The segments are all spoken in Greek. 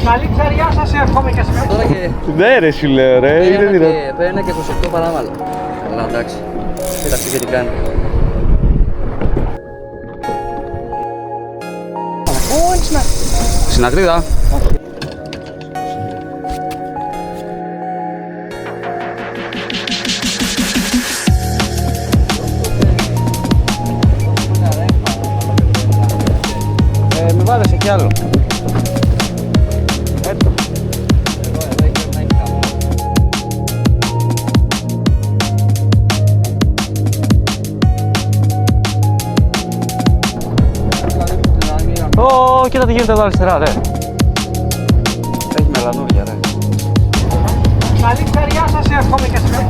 Καλή ψαριά σας εύχομαι και σήμερα. Τώρα και Ναι ρε σου λέω ρε, είναι δυνατό. πένα και 28 παράμαλα. Καλά, εντάξει. Κοίτα αυτή και τι κάνει. Στην ακρίδα. Με βάλεσε κι άλλο. Έτσι. Ω, κοίτα τι γίνεται εδώ αριστερά, ρε. Έχει μελανούρια, ρε. Καλή ψαριά σας εύχομαι και σήμερα.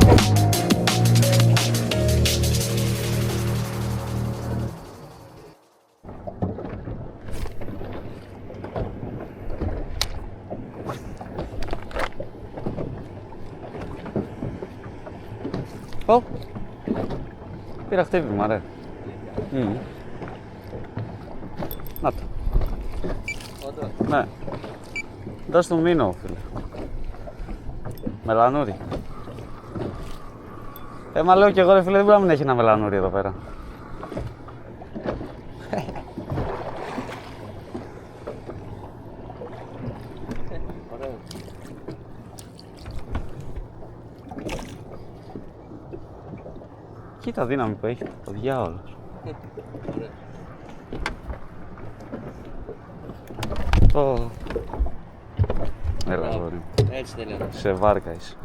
Ω, πήρα χτύπημα, ρε. Να το. Ναι. Δώσ' του μήνο, φίλε. Μελανούρι. Μα λέω κι εγώ ρε φίλε, δεν μπορεί να μην έχει ένα μελανούρι εδώ πέρα. Κοίτα δύναμη που έχει, το διάολος. Έλα αγόρι μου. Έτσι τελειώνω. Σε βάρκα είσαι.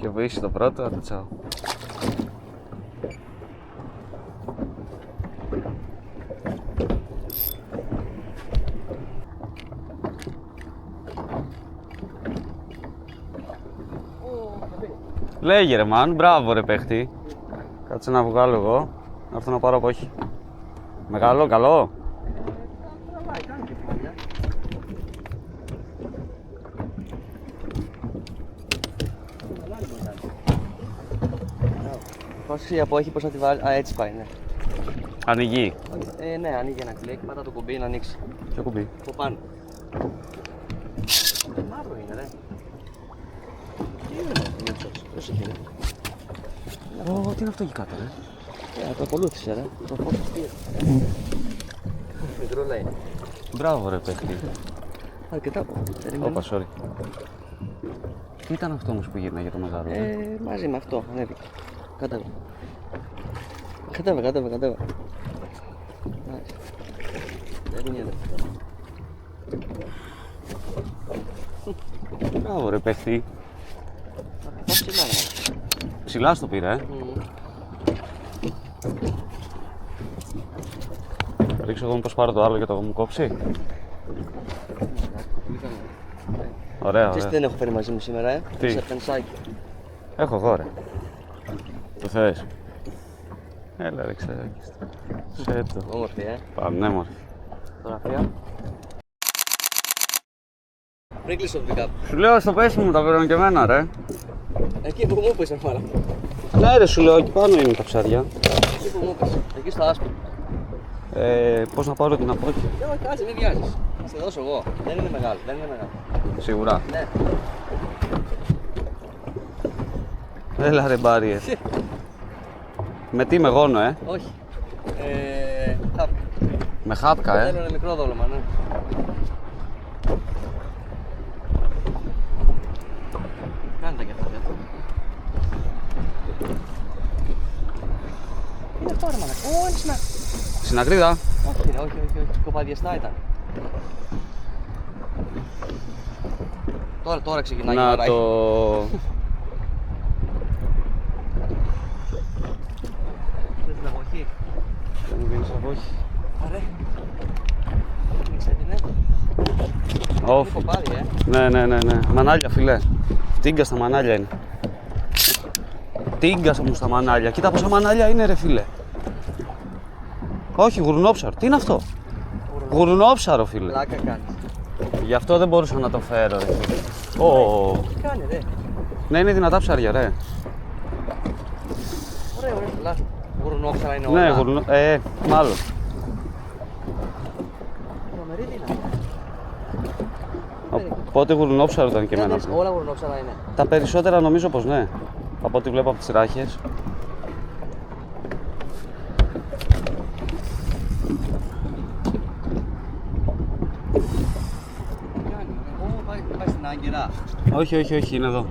Και βοήσει το πρώτο, άντε τσάω. Λέγε ρε μαν, μπράβο ρε παίχτη. Κάτσε να βγάλω εγώ, να έρθω να πάρω από όχι. Μεγάλο, καλό. Πώς από έχει, πώς να τη βάλει. Α, έτσι πάει, ναι. Ανοιγεί. Ναι, ανοίγει ένα κλικ, πατά το κουμπί να ανοίξει. Ποιο κουμπί? Από πάνω. Μαύρο είναι, ρε. Τι είναι αυτό, πώς έχει, ρε. Ω, τι είναι αυτό εκεί κάτω, ρε. Το ακολούθησε, ρε. Το φως πήρε. Μικρούλα είναι. Μπράβο ρε παίχτη. Αρκετά από. Όπα, sorry. Τι ήταν αυτό όμως που γύρναγε το μεγάλο? Μαζί με αυτό, ανέβηκε. Κατέβα. Κατέβα. Περίμενε. Μπράβο ρε παίχτη. Ψηλά, Ψηλά στο πήρε, Ρίξω εγώ μήπως πάρω το άλλο και το μου κόψει. Ωραία, Τι ωραία. δεν έχω φέρει μαζί μου σήμερα, Τι? Σε πενσάκι. Έχω εδώ ρε. Το θες? Έλα ρε ξεράκιστα. Σέτο. Όμορφη, Πανέμορφη. Φωτογραφία. Πριν κλείσω το pick-up. Σου λέω στο πέσιμο μου τα παίρνω και εμένα ρε. Εκεί που μου είπες, εμφάνα. Ναι ρε σου λέω, εκεί πάνω είναι τα ψάρια. Εκεί που μου είπες, εκεί στο άσπρο. Πώς να πάρω την απόκη? Όχι, κάτσε, μην βιάζεις. Θα σε δώσω εγώ. Δεν είναι μεγάλο. Σίγουρα. Ναι. Έλα ρε μπάριε. Με τι, με γόνο Όχι. Χάπ. Με χάπκα Θέλω ένα μικρό δόλωμα, ναι. Κάνε τα κι αυτά, έτσι. Είναι αυτό ρε μαλάκα. Είναι στην άκρη. Στην ακρίδα. Όχι ρε, όχι. Κοπαδιαστά ήταν. Τώρα ξεκινάει η Να μαράκι. το... Θες την αγωγή. Δεν μου βγαίνεις από όχι. Άρε. Ξέρετε, ναι. Όφι. Κοπάδι, Ναι. Μανάλια, φίλε. Τίγκα στα μανάλια είναι. Τίγκα μου στα μανάλια. Κοίτα πόσα μανάλια είναι, ρε φίλε. Όχι, γουρνόψαρο. Τι είναι αυτό? Γουρνόψαρο, φίλε. Πλάκα κάνεις. Γι' αυτό δεν μπορούσα να το φέρω, ρε φίλε. Ω. Τι κάνει, ρε. Ναι, είναι δυνατά ψάρια, ρε. Ωραία, πολλά. Γουρνόψαρα είναι Ναι, όλα. μάλλον. Τρομερή δύναμη. Οπότε γουρνόψαρο ήταν και εμένα. Όλα γουρνόψαρα είναι. Τα περισσότερα νομίζω πως ναι. Από ό,τι βλέπω από τις ράχες. Τι κάνει, πάει στην Άγκυρα. Όχι, είναι εδώ.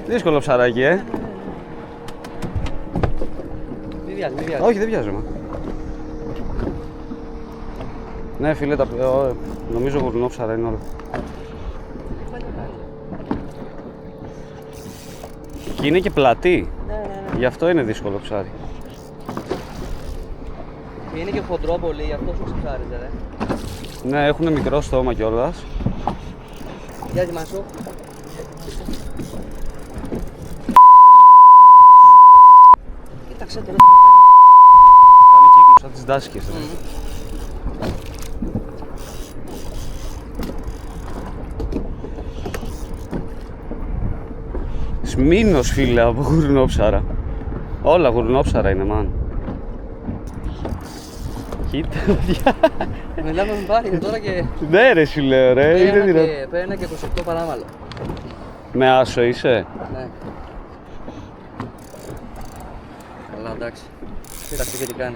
Δύσκολο ψαράκι, Μη βιάζει. Όχι, δεν βιάζομαι. Ναι, φίλε, νομίζω γουρνόψαρα είναι όλα. Και είναι και πλατή. Ναι. Γι' αυτό είναι δύσκολο ψάρι. Και είναι και χοντρό πολύ, γι' αυτό σου ξεχάριζε, ρε. Ναι, έχουν μικρό στόμα κιόλας. Για ετοιμάσου. Κοίταξε το, ρε. Κάνει κύκλους σαν τις δάσκες. Σμήνος, φίλε, από γουρνόψαρα. Όλα γουρνόψαρα είναι, μάν. Κοίτα, παιδιά. Μιλάμε με πάρει τώρα και Ναι, ρε, σου λέω, ρε. Είναι δυνατό. παίρνει και 28 παράμαλο. Με άσο είσαι. Ναι. Καλά, εντάξει. Κοίταξε και τι κάνει.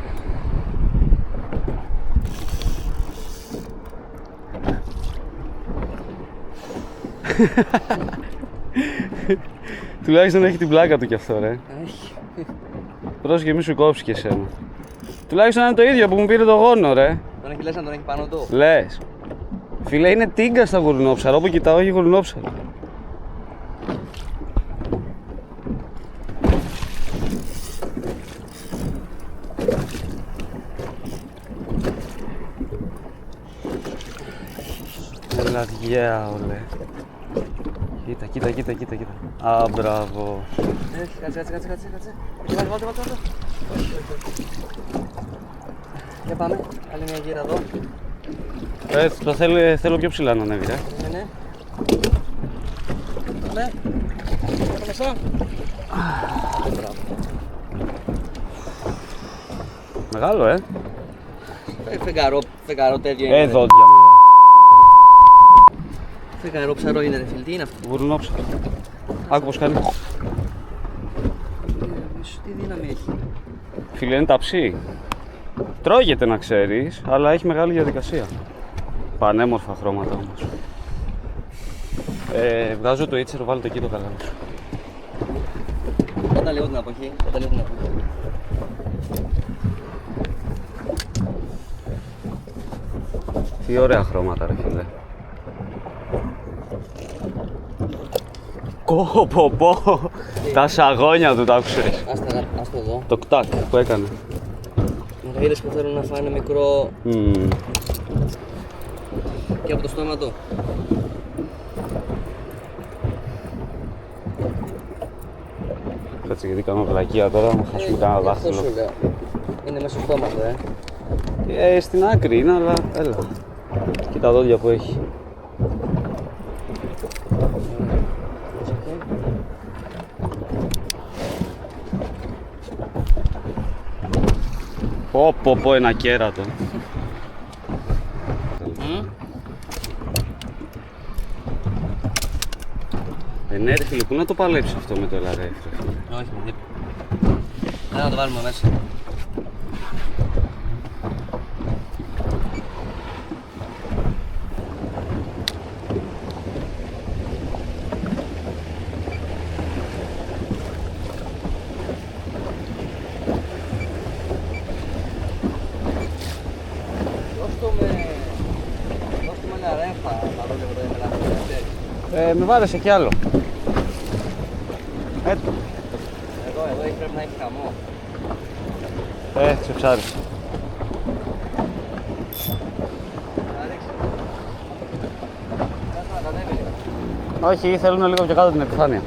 Τουλάχιστον έχει την πλάκα του κι αυτό, ρε. Έχει. Πρόσεχε, μη σου κόψει και εσένα. Τουλάχιστον είναι το ίδιο που μου πήρε το γόνο, ρε. Τον έχει λες να τον έχει πάνω του. Λες. Φίλε, είναι τίγκα στα γουρνόψαρα. Όπου κοιτάω, έχει γουρνόψαρα. Ελαδιά, ολέ. Κοίτα. Α, μπράβο. Κάτσε. Βάλτε. Για πάμε. Άλλη μια γύρα εδώ. Το θέλω πιο ψηλά να ανέβει, ρε. Ναι. Ναι. Για μέσα. Μπράβο. Μεγάλο, Φεγγαρό τέτοιο είναι. Εδώ, ρε. διαμάλα. Φεγγαρό ψαρό είναι, ρε φίλε. Τι είναι αυτό? Γουρνόψαρα. Άκου πως κάνει. Τι δύναμη έχει. Φίλε, είναι ταψί. Τρώγεται να ξέρεις, αλλά έχει μεγάλη διαδικασία. Πανέμορφα χρώματα όμως. Βγάζω το ítsero, βάλω το εκεί το καλάμι σου. Όταν λίγο την αποχή. Τι ωραία χρώματα, ρε φίλε. Πω. Τα σαγόνια του τα άκουσες. Άστο εδώ. Το κτάκ που έκανε. Είδες που θέλουν να φάνε μικρό Μμμ. και από το στόμα του. Κάτσε γιατί κάνω βλακεία τώρα, μου χάσουμε κανένα Αυτό δάχτυλο. σου λέω. Είναι μέσα στο στόμα του, Στην άκρη είναι, αλλά έλα. Κοίτα τα δόντια που έχει. Πω, ένα κέρατο. Ναι ρε φίλε, πού να το παλέψει αυτό με το LRF, ρε φίλε. Όχι, με τίποτα. Να το βάλουμε μέσα. Με βάρεσε κι άλλο. Εδώ πρέπει να έχει χαμό. Σε ψάρισε. Όχι, θέλουν λίγο πιο κάτω την επιφάνεια.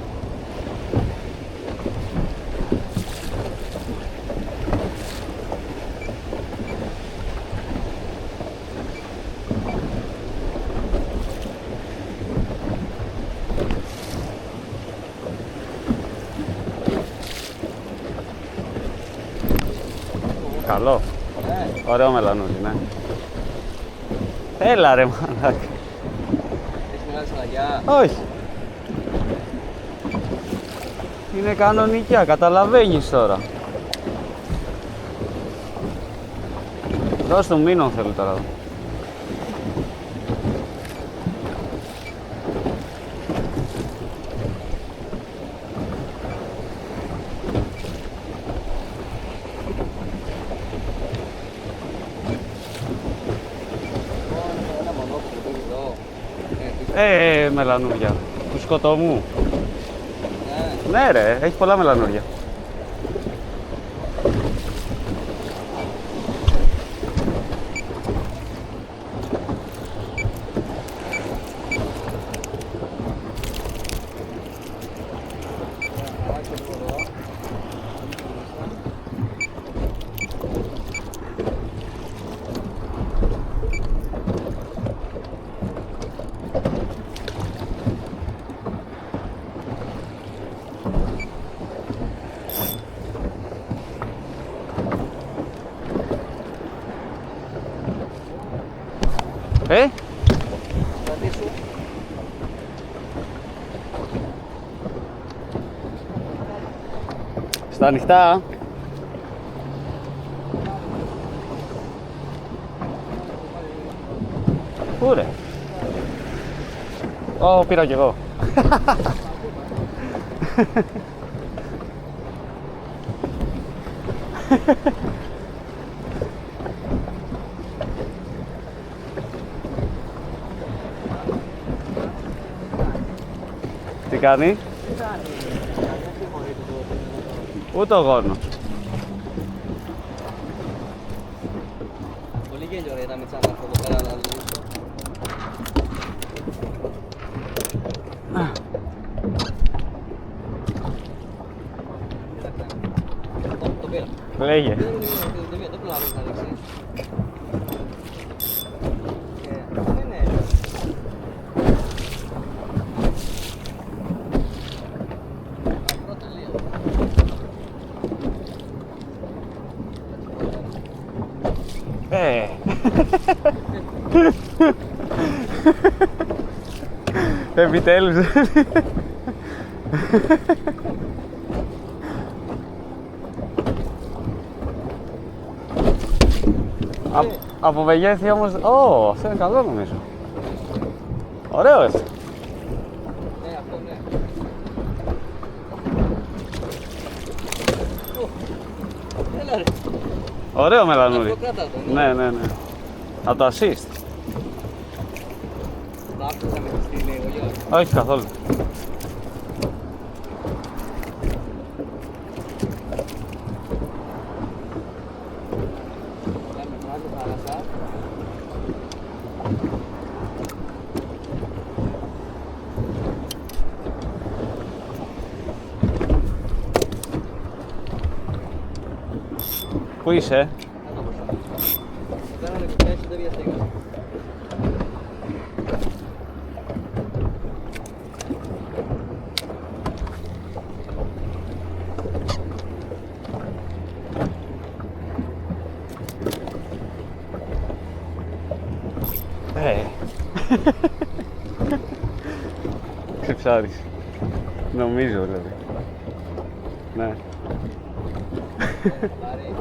Καλό. Ωραίο μελανούδι, ναι. Έλα ρε μαλάκα. Έχεις μεγάλη σαναγιά. Όχι. Είναι κανονικιά, καταλαβαίνεις τώρα. Δώσ' του μήνων θέλω τώρα. Ένα μονόπουλο που είναι εδώ. Μελανούδια. Του σκοτωμού. Ναι. Ναι ρε, έχει πολλά μελανούδια. Κρατήσου. Στα ανοιχτά. Πού ρε. Πήρα κι εγώ. Τι κάνει? Ούτε ο γόνος. Πολύ γέλιο ρε, ήταν με τσάνα αυτό εδώ πέρα να λύσω. Το πήρα. Λέγε. Δεν πρέπει να ρίξεις να ρίξεις. Είναι. Πρώτο λίγο. Επιτέλους. Από μεγέθη όμως... αυτό είναι καλό νομίζω. Ωραίο έτσι. Ναι, αυτό ναι. Έλα ρε. Ωραίο μελανούρι. Αυτό κράτα το. Ναι, ναι, ναι. Από το assist. Να άκουσα με τη στήλη ο γιος. Όχι καθόλου. Κάμε πράγμα θάλασσα. Πού είσαι? Κάτω μπροστά. Κάνω να κουμπιάσει το διαστήκα. Ξεψάρεις. Νομίζω δηλαδή. Ναι. Πάρει.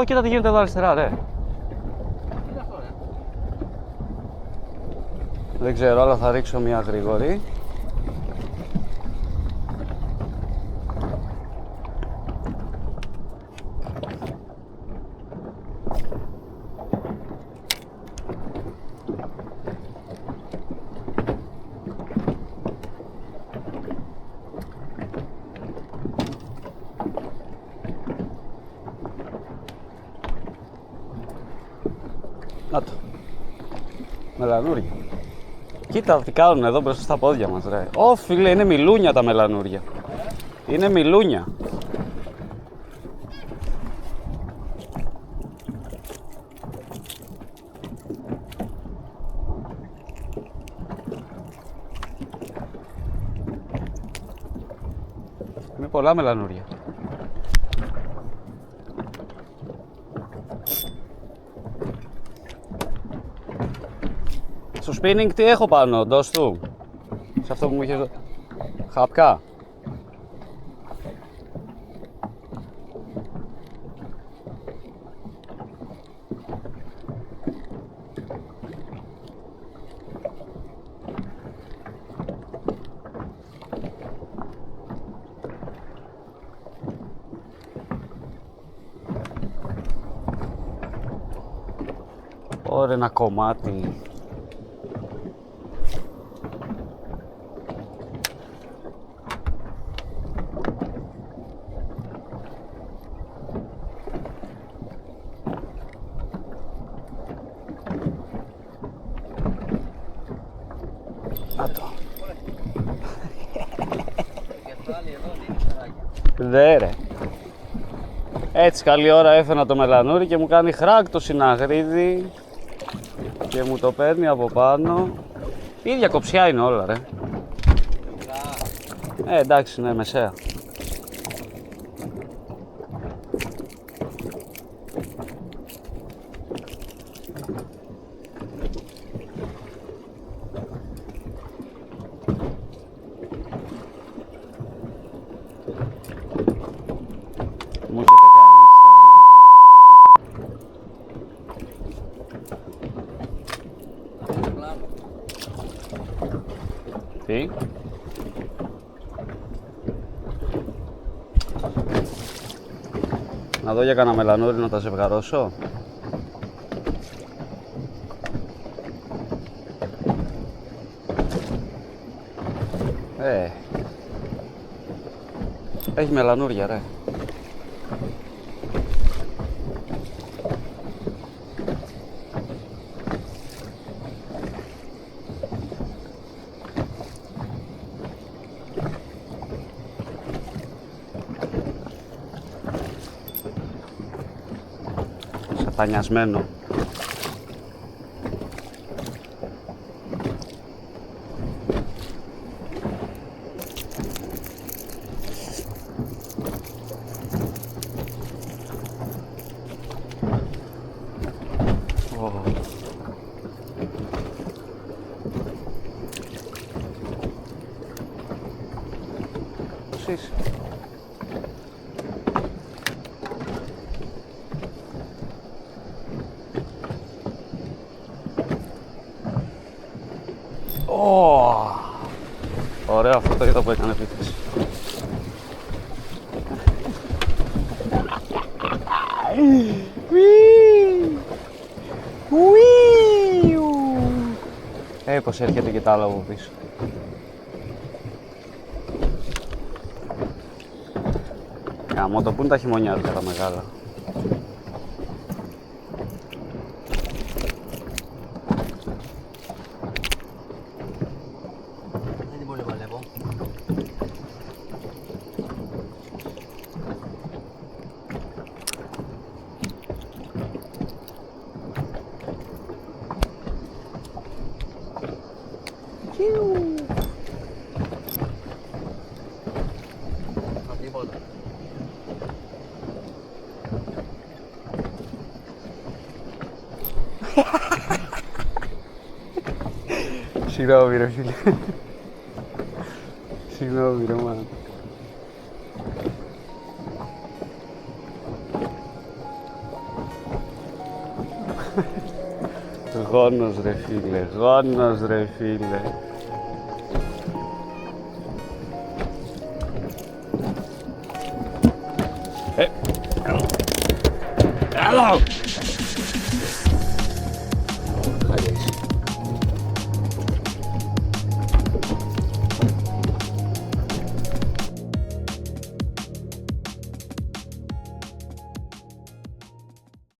Κοίτα τι γίνεται εδώ αριστερά, ρε. Δεν ξέρω, αλλά θα ρίξω μια γρήγορη. Να το. Μελανούρια. Κοίτα τι κάνουν εδώ μπροστά στα πόδια μας ρε. Ω φίλε, είναι μιλούνια τα μελανούρια. Είναι μιλούνια. Είναι πολλά μελανούρια. Στο spinning τι έχω πάνω, ντος του. Σε αυτό που μου είχες... Χαπκά. Ωραία, ένα κομμάτι. Να το. Δε ρε. Έτσι καλή ώρα έφερα το μελανούρι και μου κάνει χράκ το συναγρίδι και μου το παίρνει από πάνω. Η ίδια κοψιά είναι όλα ρε. Εντάξει, ναι, μεσαία. Μου έχετε κάνει τι? Να δω για κανένα μελανούρι να τα ζευγαρώσω. Έχει μελανούρια ρε. Σατανιασμένο. Πώς είσαι? Ωραίο αυτό το είδα που έκανε επίθεση. Πως έρχεται και τα άλλα από πίσω. Γαμώ το, πού είναι τα χειμωνιάτικα τα μεγάλα. Δεν την πολύ παλεύω. Τίποτα. Συγγνώμη ρε φίλε. Συγγνώμη ρε μάνα. Γόνος ρε φίλε, γόνος ρε φίλε. Έλα!